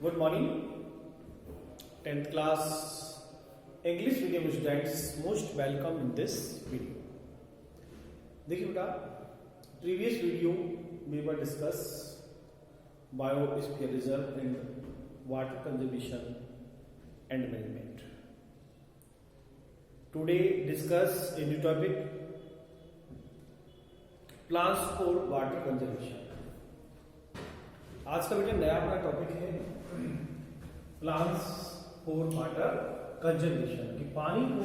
Good morning, 10th class English medium students, most welcome in this video. देखिए बेटा, previous video we were discuss biospherism and water conservation and management. Today discuss a new topic, plants for water conservation. आज का बेटा नया अपना topic है plants for water conservation, कि पानी को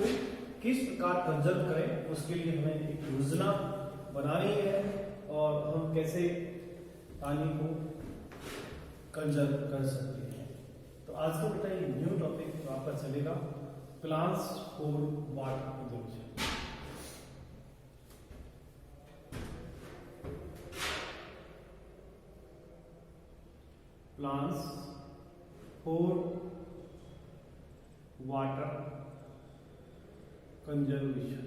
किस प्रकार कंजर्व करें, उसके लिए हमें एक योजना बनानी है और हम कैसे पानी को कंजर्व कर सकते हैं। तो आज का बेटा एक न्यू टॉपिक आपका चलेगा, plants for water conservation. Plants for water conservation.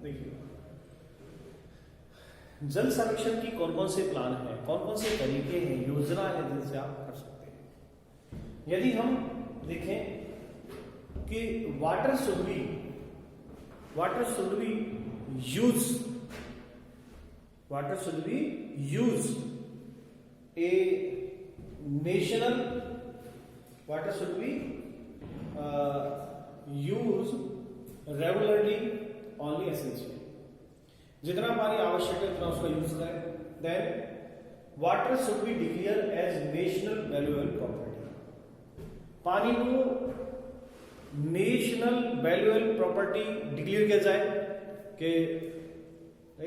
देखिए, जल संरक्षण की कौन कौन से प्लान है, कौन कौन से तरीके हैं, योजना है जिनसे आप कर सकते हैं। यदि हम देखें कि water should B use A national water should be used regularly, only essential. जितना पानी आवश्यक है उतना उसका यूज करें। Then water should be declare as national valuable property. पानी को नेशनल वैल्यूएबल प्रॉपर्टी डिक्लेयर किया जाए कि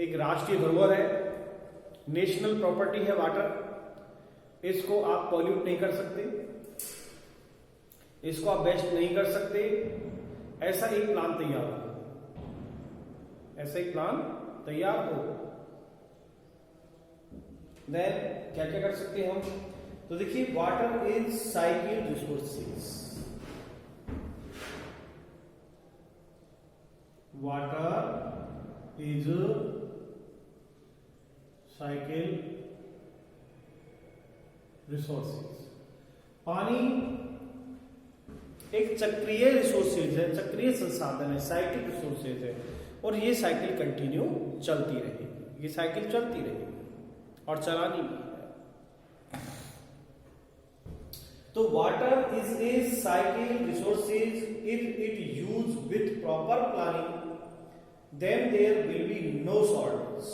एक राष्ट्रीय धरोहर है, नेशनल प्रॉपर्टी है वाटर, इसको आप पॉल्यूट नहीं कर सकते, इसको आप वेस्ट नहीं कर सकते। ऐसा एक प्लान तैयार हो, देन क्या क्या कर सकते हैं हम। तो देखिए, water is cycle resources, water is cycle resources. पानी एक चक्रीय रिसोर्सेज है, चक्रीय संसाधन है, साइकिल रिसोर्सेज है, और ये साइकिल कंटिन्यू चलती रहेगी, ये साइकिल चलती रहेगी और चलानी भी है। तो water is a cycle resources, if it use with proper planning then there will be no shortage.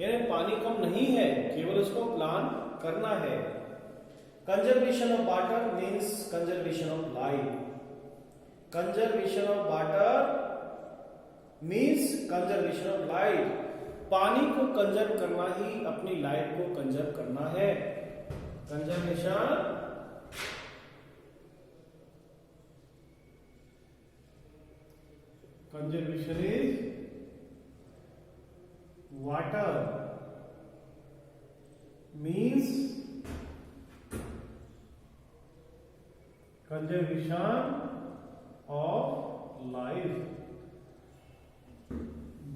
यानी पानी कम नहीं है, केवल उसको प्लान करना है। Conservation of water means conservation of life. Conservation of water means conservation of life. पानी को कंजर्व करना ही अपनी लाइफ को कंजर्व करना है। Conservation is water means conservation of life.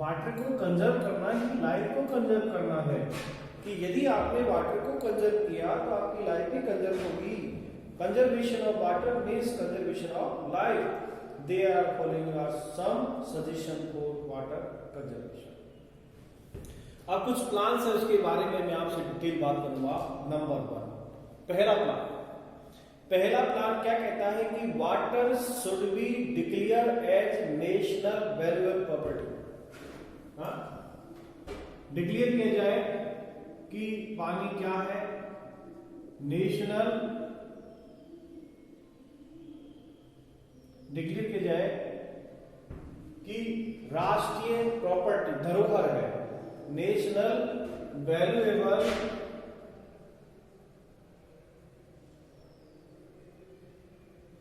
Water को कंजर्व करना ही लाइफ को कंजर्व करना है, कि यदि आपने वाटर को कंजर्व किया तो आपकी लाइफ भी कंजर्व होगी। Conservation of water means conservation of life. They are following are some suggestion for water conservation. अब कुछ प्लान्स है, उसके बारे में मैं आपसे डिटेल बात करूंगा। नंबर 1, पहला प्लान क्या कहता है कि water should be declare as national valuable property. Declare किया जाए कि पानी क्या है, नेशनल, डिक्लेयर किया जाए कि राष्ट्रीय प्रॉपर्टी धरोहर है, national valuable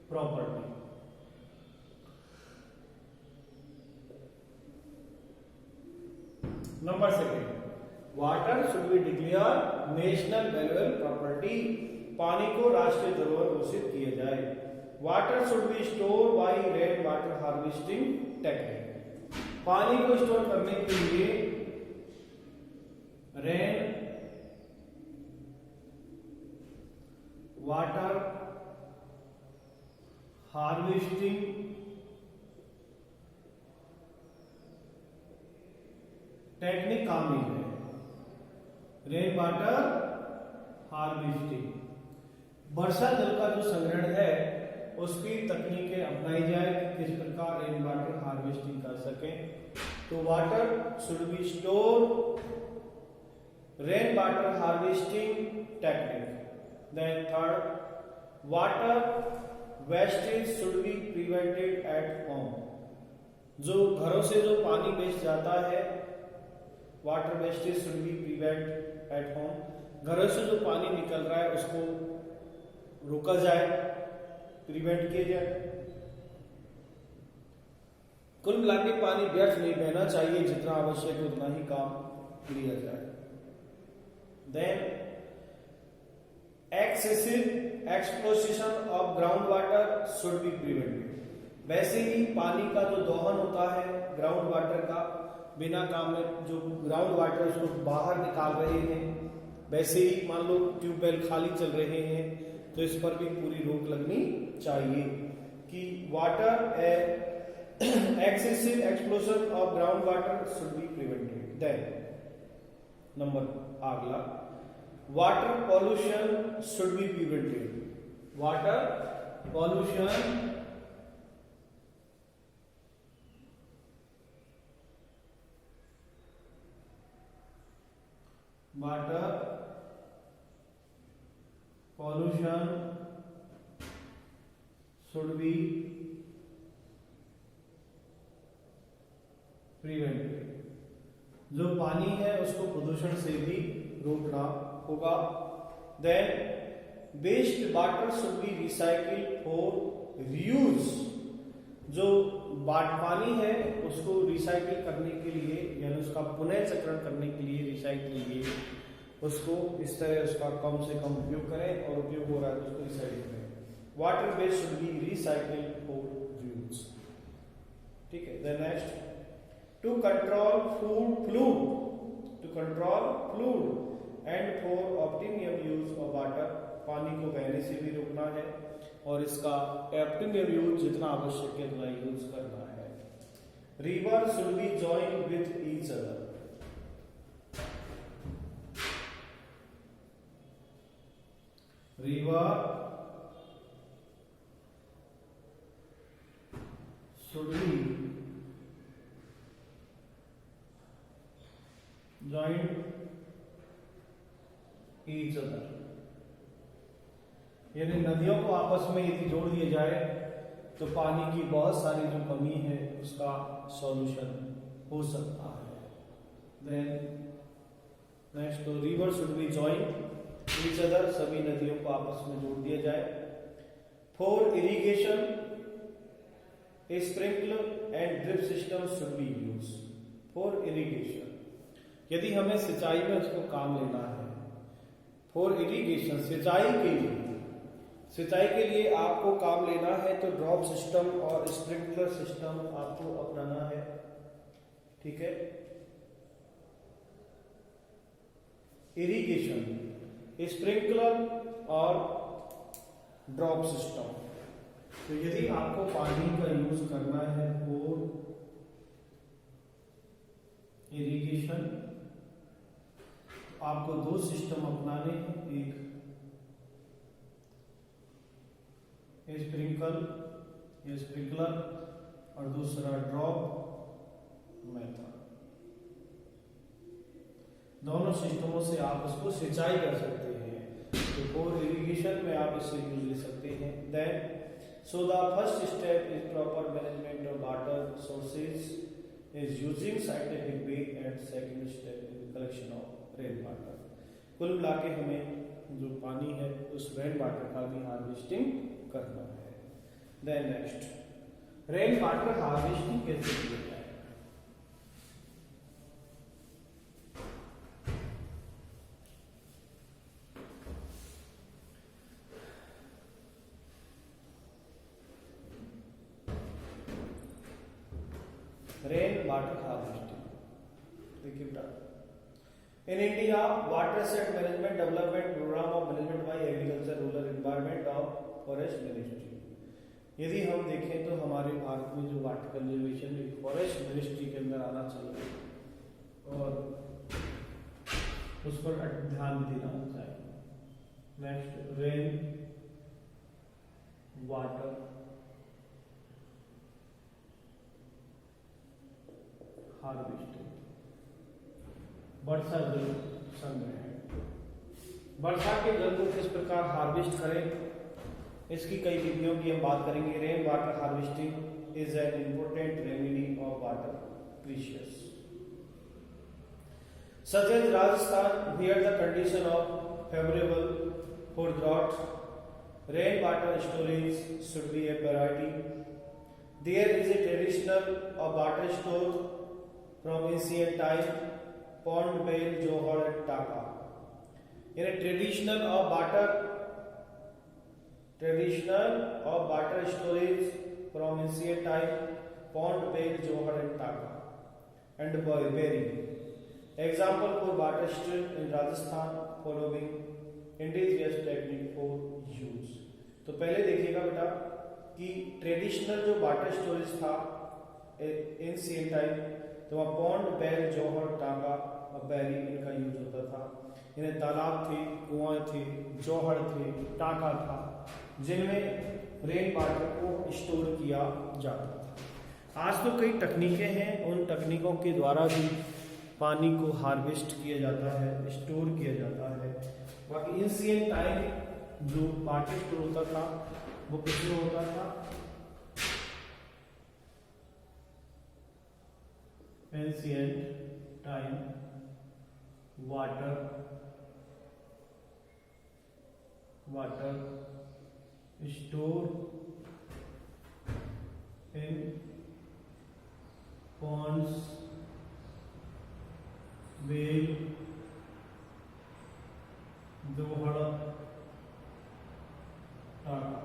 property. Number 2, water should be declare national valuable property. पानी को राष्ट्रीय धरोहर घोषित किया जाए। Water should be store bye rain water harvesting technique. पानी को स्टोर करने के लिए रेन वाटर हार्वेस्टिंग टेक्निक काम ही है, रेन वाटर हार्वेस्टिंग। वर्षा जल का जो संग्रहण है उसकी तकनीकें अपनाई जाए कि किस प्रकार रेन वाटर हार्वेस्टिंग कर सकें। तो water should be store, rain water harvesting technique. Then third, water wastage should be prevented at home. जो घरों से जो पानी वेस्ट जाता है, water wastage should be prevent at home. घरों से जो पानी निकल रहा है उसको रोका जाए, प्रिवेंट किया जाए। कुल मिलाकर पानी व्यर्थ नहीं बहना चाहिए, जितना आवश्यक है उतना ही काम लिया जाए। Then excessive explosion of ground water should be prevented. वैसे ही पानी का जो दोहन होता है ग्राउंड वाटर का, बिना काम में जो ग्राउंड वाटर उसको बाहर निकाल रहे हैं, वैसे ही मान लो ट्यूबवेल खाली चल रहे हैं तो इस पर भी पूरी रोक लगनी चाहिए कि water excessive explosion of groundwater should be prevented. Then number अगला, water pollution should be prevented. Water pollution should be prevented. जो पानी है उसको प्रदूषण से भी रोकना होगा। Then waste water should be recycle for reuse. जो पानी है उसको रिसाइकिल करने के लिए, यानी उसका पुनः चक्रण करने के लिए, रिसाइकिल के लिए उसको इस तरह उसका कम से कम उपयोग करें, और उपयोग हो रहा है तो उसको रिसाइकिल करें। Water waste should be recycle for reuse. ठीक है। Then next, to control fluid and for optimum use of water। पानी को बहने से भी रोकना है और इसका ऑप्टिमम यूज जितना आवश्यक है उतना यूज करना है। River should be join with each other. River should be join each other। यानी नदियों को आपस में यदि जोड़ दिया जाए तो पानी की बहुत सारी जो कमी है उसका सॉल्यूशन हो सकता है। देन नेक्स्ट, तो river should be join each other. सभी नदियों को आपस में जोड़ दिया जाए। For irrigation sprinkler and drip system should be use. For irrigation, यदि हमें सिंचाई में उसको काम लेना है, फॉर इरिगेशन सिंचाई के लिए आपको काम लेना है तो ड्रॉप सिस्टम और स्प्रिंकलर सिस्टम आपको अपनाना है। ठीक है। इरिगेशन, स्प्रिंकलर और ड्रॉप सिस्टम। तो यदि आपको पानी का यूज करना है फॉर इरिगेशन, आपको दो सिस्टम अपनाने हैं, एक स्प्रिंकलर और दूसरा ड्रॉप मेथड। दोनों सिस्टमों से आप उसको सिंचाई कर सकते हैं। तो फॉर इरिगेशन में आप इससे यूज ले सकते हैं। Then so the first step is proper management of water sources is using scientific way and second step is collection of rain water. कुल मिला के हमें जो पानी है उस रेन वाटर का भी हार्वेस्टिंग करना है। Then next, rain water harvesting कैसे किया जाए। रेन वाटर हार्वेस्टिंग देखिए बेटा, In India, water asset management development program of management by agriculture, rural environment of forest ministry. यदि हम देखें तो हमारे भारत में जो वाटर कंजर्वेशन फॉरेस्ट मिनिस्ट्री के अंदर आना चाहिए और उस पर ध्यान देना चाहिए। नेक्स्ट, रेन वाटर हार्वेस्टिंग, वर्षा जल संग्रह। वर्षा के जल को किस प्रकार हार्वेस्ट करें, इसकी कई विधियों की हम बात करेंगे। Rain water harvesting is an important remedy of water crisis. Such as Rajasthan, where the condition of favorable for drought, rainwater storage should be a priority. There is a traditional of water stored from ancient time, pond, well, johar, and taka. In a traditional of water storage from ancient time, pond, well, johar, and taka, and berry. Example for water storage in Rajasthan, following indigenous technique for use. तो पहले देखिएगा बेटा कि traditional जो water storage था ancient time, तो वहाँ pond, बैल, जौहर, टाका और बैरी इनका यूज होता था। इन्हें तालाब थे, कुआं थे, जौहर थे, टाका था, जिनमें रेन वाटर को स्टोर किया जाता था। आज तो कई तकनीकें हैं, उन तकनीकों के द्वारा भी पानी को हार्वेस्ट किया जाता है, स्टोर किया जाता है। बाकी एंशिएंट टाइम जो वाटर स्टोर होता था वो किसमें होता था, ancient time water store in ponds, well, जोहड़, टाका।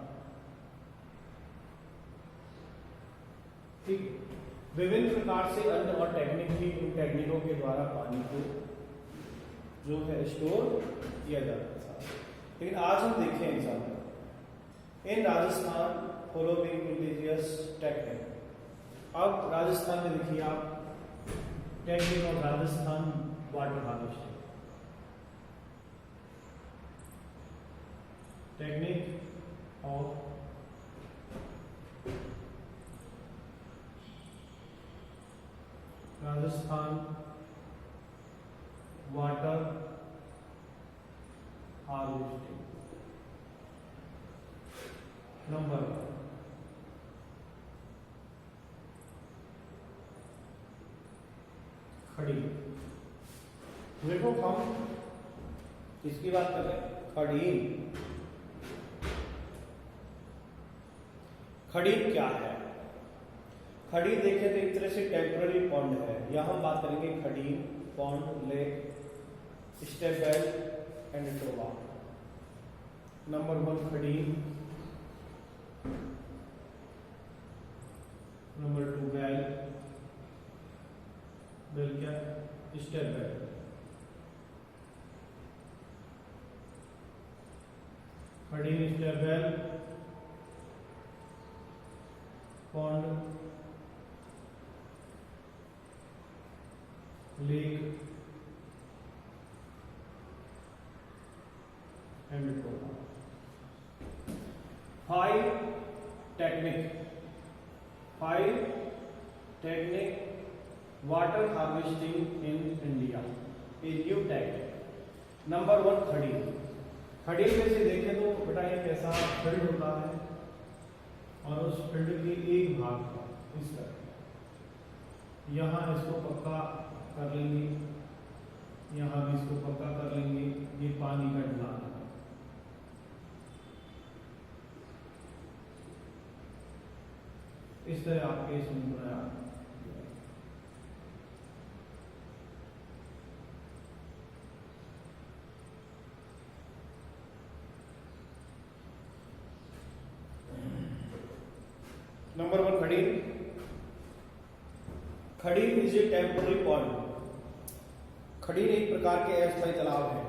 ठीक, विभिन्न प्रकार से अन्य और टेक्निक भी, इन टेक्निकों के द्वारा पानी को जो है स्टोर किया जाता था। लेकिन आज हम देखें example in Rajasthan following indigenous technique. अब राजस्थान में देखिए आप technique of Rajasthan water harvesting, technique of Rajasthan water harvesting. Number 1, खड़ी। देखो हम किसकी बात कर रहे हैं, खड़ी। खड़ी क्या है? खड़ी देखें तो एक तरह से टेम्पररी पॉन्ड है। यहां हम बात करेंगे खड़ी, pond, lake, step well and Toba. Number 1 खड़ी, नंबर 2 वेल, वेल क्या, स्टेप वेल। खड़ी, step well, pond, lake and Toba. 5 technique water harvesting in India, a new technique. Number 1 खड़ी। खड़ी में से देखें तो बेटा एक ऐसा फील्ड होता है और उस फील्ड के एक भाग का इस तरह यहाँ इसको पक्का कर लेंगे, यहाँ भी इसको पक्का कर लेंगे। ये पानी का ढलान है। इस तरह आपके इसमें बनाया। नंबर 1 खड़ी। खड़ी इज ए टेम्पोररी पॉन्ड। खड़ीन एक प्रकार के अस्थायी तालाब है।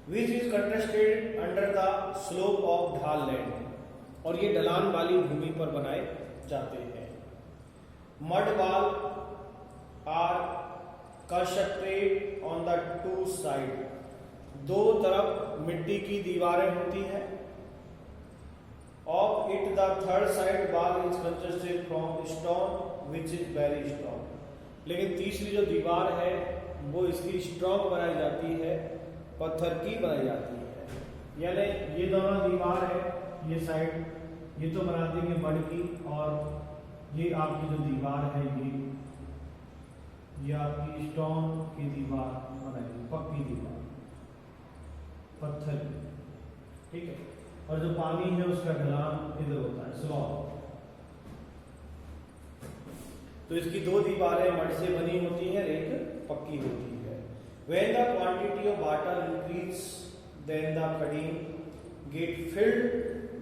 Which is contested under the slope of ढाल लैंड, और ये ढलान वाली भूमि पर बनाए जाते हैं। Mud wall are constructed on the two side, दो तरफ मिट्टी की दीवारें होती हैं। Of it the third side wall is constructed from stone which is very strong, लेकिन तीसरी जो दीवार है वो इसकी स्ट्रॉन्ग बनाई जाती है, पत्थर की बनाई जाती है। यानी ये दोनों दीवार है, ये साइड ये तो बना देंगे मड की, और ये आपकी जो दीवार है ये आपकी स्टोन की दीवार बनाएगी, पक्की दीवार पत्थर की, ठीक है। और जो पानी है उसका ढलान इधर होता है, स्लॉप। तो इसकी दो दीवारें मड से बनी होती है, एक पक्की होती है। When the quantity of water increase, then the khadeen get filled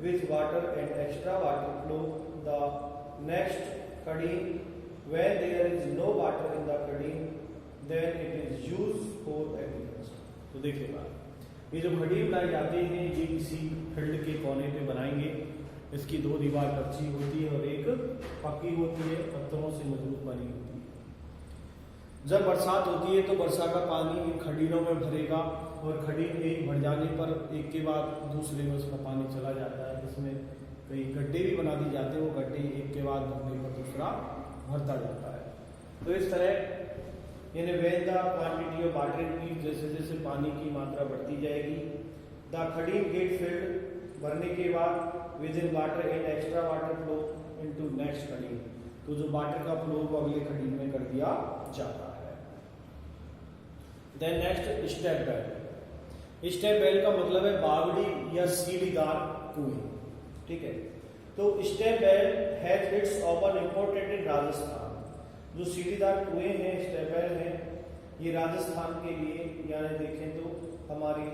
with water and extra water flow the next khadeen. When there is no water in the khadeen, then it is used for agriculture. तो देखिएगा, ये जो खडीन बनाई जाती है ये किसी field के कोने पे बनाएंगे। इसकी दो दीवार कच्ची होती है और एक पक्की होती है, पत्थरों से मजबूत बनी होती है। जब बरसात होती है तो वर्षा का पानी इन खडीनों में भरेगा, और खडीन एक भर जाने पर एक के बाद दूसरे में उसका पानी चला जाता है। इसमें कई गड्ढे भी बना दिए जाते हैं, वो गड्ढे एक के बाद भरने पर दूसरा भरता जाता है। तो इस तरह यानी when the quantity of water की जैसे जैसे पानी की मात्रा बढ़ती जाएगी, द खडीन गेट फिल्ड भरने के बाद within water and extra water flow into next खडीन, तो जो वाटर का फ्लो वो अगले खडीन में कर दिया जाता है। Then next step well. Step well का मतलब है बावड़ी या सीढ़ीदार कुएं, ठीक है। तो step well has its open imported in Rajasthan. जो सीढ़ीदार कुएं हैं, स्टेप वेल हैं, ये राजस्थान के लिए यानी देखें तो हमारी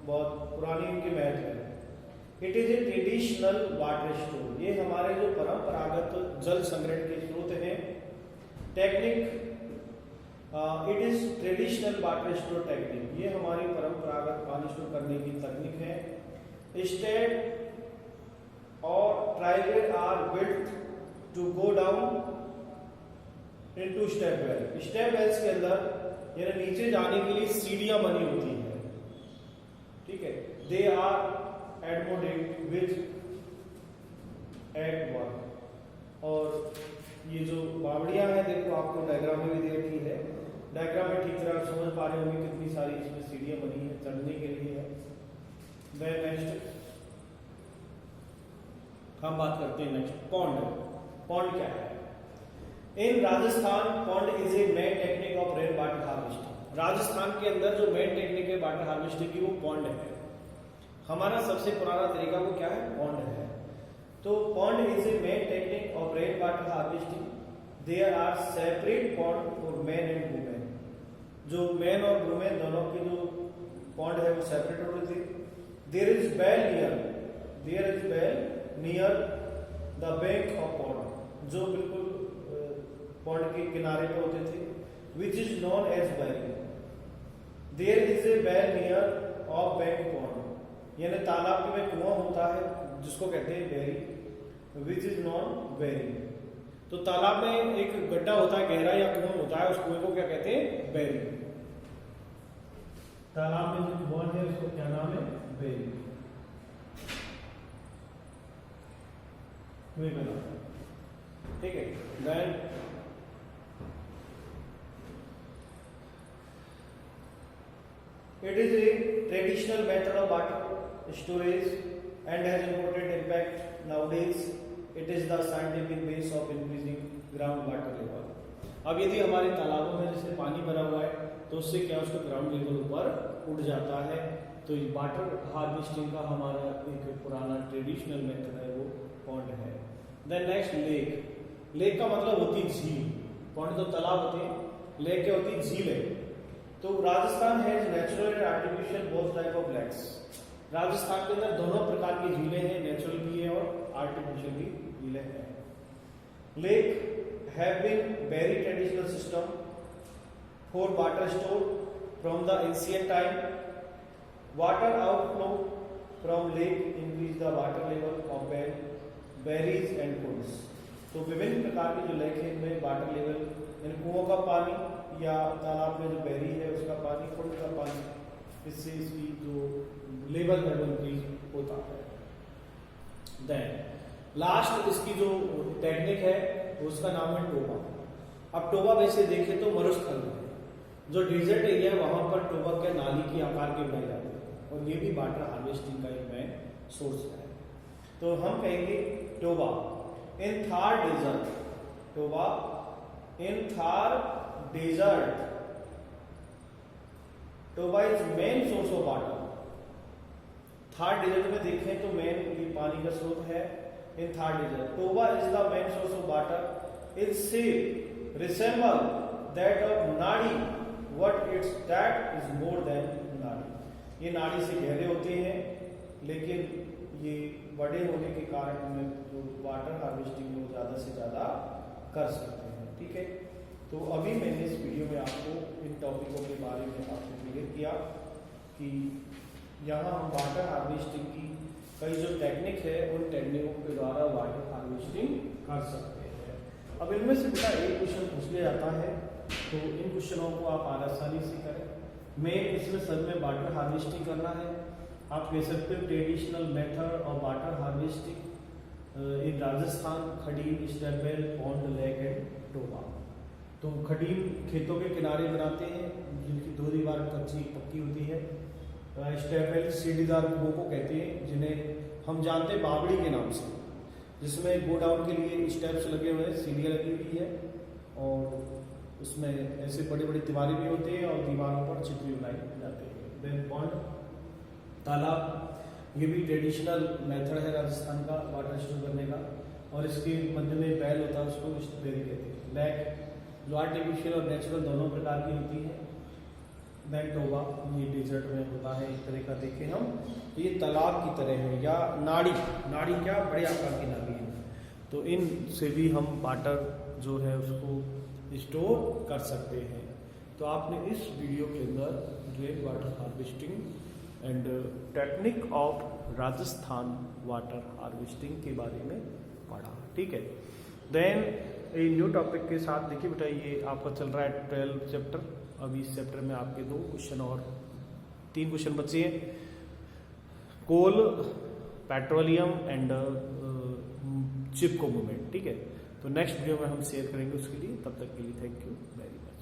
बहुत पुरानी इनकी महत्व है। It is a traditional water store, ये हमारे जो परंपरागत जल संग्रहण के स्रोत हैं। Technique it is traditional water store technique, ये हमारी परंपरागत पानी स्टोर करने की तकनीक है। स्टेप और ट्राइवेल are built to go down into step well. Step wells के अंदर यानी नीचे जाने के लिए सीढ़ियां बनी होती हैं, ठीक है। They are adorned with at one, और ये जो बावड़ियां हैं देखो आपको डायग्राम में भी दे रखी है। डायग्राम में ठीक तरह समझ पा रहे होंगे कितनी सारी इसमें सीढ़ियां बनी है, चढ़ने के लिए है। देन नेक्स्ट हम बात करते हैं नेक्स्ट पॉन्ड। पॉन्ड क्या है? In Rajasthan pond is a main technique of rain water harvesting. Rajasthan के अंदर जो मेन टेक्निक है वाटर हार्वेस्टिंग की वो पॉन्ड है। हमारा सबसे पुराना तरीका वो क्या है? पॉन्ड है। तो pond is a main technique of rain water harvesting. There are separate pond for man and women. जो मैन और वुमेन दोनों की जो पॉन्ड है वो सेपरेट होते थे। There is well near the bank of pond, जो बिल्कुल पॉन्ड के किनारे पे होते थे, विच इज नॉन एज बैरी। There is a well near of bank pond, यानी तालाब में कुआं होता है जिसको कहते हैं बैरी, विच इज नॉन बैरी। तो तालाब में एक गड्ढा होता है, गहरा या कुआं होता है, उस कुएं को क्या कहते हैं? बैरी। तालाब में जो कुआं है उसको क्या नाम है? बैरी। कुएं का नाम, ठीक है। Then it is a traditional method of water storage and has important impact nowadays. It is the scientific base of increasing ground water level. अब यदि हमारे तालाबों में जैसे पानी भरा हुआ है तो उससे क्या उसका ग्राउंड लेवल ऊपर उठ जाता है। तो वाटर हार्वेस्टिंग का हमारा एक पुराना ट्रेडिशनल मेथड है वो पॉन्ड है। Then next lake. लेक का मतलब होती है झील। पॉन्ड तो तालाब होते हैं, लेक क्या होती है? झील है। तो Rajasthan has natural and artificial both type of lakes. Rajasthan के अंदर दोनों प्रकार की झीलें हैं, नेचुरल भी है और आर्टिफिशियल भी झीलें हैं। Lake have been very traditional system for water stored from the ancient time. Water outflow from lake increase the water level of berries and ponds. तो विभिन्न प्रकार के जो लेक है इनमें वाटर लेवल यानी कुओं का पानी या तालाब में जो बेरी है उसका पानी, कुंड का पानी, इससे इसकी जो लेवल है वो इंक्रीज होता है। देन लास्ट इसकी जो टेक्निक है उसका नाम है टोबा। अब टोबा वैसे देखें तो मरुस्थल है, जो डेजर्ट एरिया है वहां पर टोबा के नाली की आकार के बनाए जाते हैं और ये भी वाटर हार्वेस्टिंग का एक मेन सोर्स है। तो हम कहेंगे toba in Thar desert, toba in Thar desert, toba is main source of water. Thar desert में देखें तो मेन ये पानी का स्रोत है। In Thar desert toba is the main source of water. Its shape resemble that of nadi, what its that is more than nadi. ये नाड़ी से गहरे होते हैं लेकिन ये बड़े होने के कारण हमें जो वाटर हार्वेस्टिंग में ज्यादा से ज्यादा कर सकते हैं। ठीक है, तो अभी मैंने इस वीडियो में आपको इन टॉपिकों के बारे में आपको क्लियर किया कि यहाँ हम वाटर हार्वेस्टिंग की कई जो टेक्निक है उन टेक्निकों के द्वारा वाटर हार्वेस्टिंग कर सकते हैं। अब इनमें से बेटा एक क्वेश्चन पूछ लिया जाता है तो इन क्वेश्चनों को आप आसानी से करें। मेन इसमें सब में वाटर हार्वेस्टिंग करना है। आप कह सकते हो traditional method of water harvesting in Rajasthan, khadin, stepwell, pond, lake and toba. तो खडीम खेतों के किनारे बनाते हैं जिनकी दो दीवार कच्ची पक्की होती है। स्टेपवेल सीढ़ीदार कुओं को कहते हैं जिन्हें हम जानते हैं बावड़ी के नाम से, जिसमें गो डाउन के लिए स्टेप्स लगे हुए हैं, सीढ़ियाँ लगी हुई है और उसमें ऐसे बड़े बड़े दीवारें भी होते हैं और दीवारों पर चित्र बनाए जाते हैं। देन पॉन्ड, तालाब, ये भी ट्रेडिशनल मेथड है राजस्थान का वाटर स्टोर करने का और इसके मध्य में बैल होता है उसको स्टोरेज कहते हैं। लेक जो आर्टिफिशियल और नेचुरल दोनों प्रकार की होती है। देन टोबा ये डेजर्ट में होता है एक तरह का, देखें हम तो ये तालाब की तरह है या नाड़ी, नाड़ी क्या बड़े आकार की नाड़ी है। तो इन से भी हम वाटर जो है उसको स्टोर कर सकते हैं। तो आपने इस वीडियो के अंदर rain water harvesting and technique of Rajasthan water harvesting के बारे में पढ़ा। ठीक है, देन एक न्यू टॉपिक के साथ देखिए बेटा ये आपका चल रहा है 12 चैप्टर। अभी इस चैप्टर में आपके 2 क्वेश्चन और 3 क्वेश्चन बचे हैं। कोल, पेट्रोलियम एंड चिपको मूवमेंट। ठीक है, तो नेक्स्ट वीडियो में हम शेयर करेंगे उसके लिए। तब तक के लिए थैंक यू वेरी मच।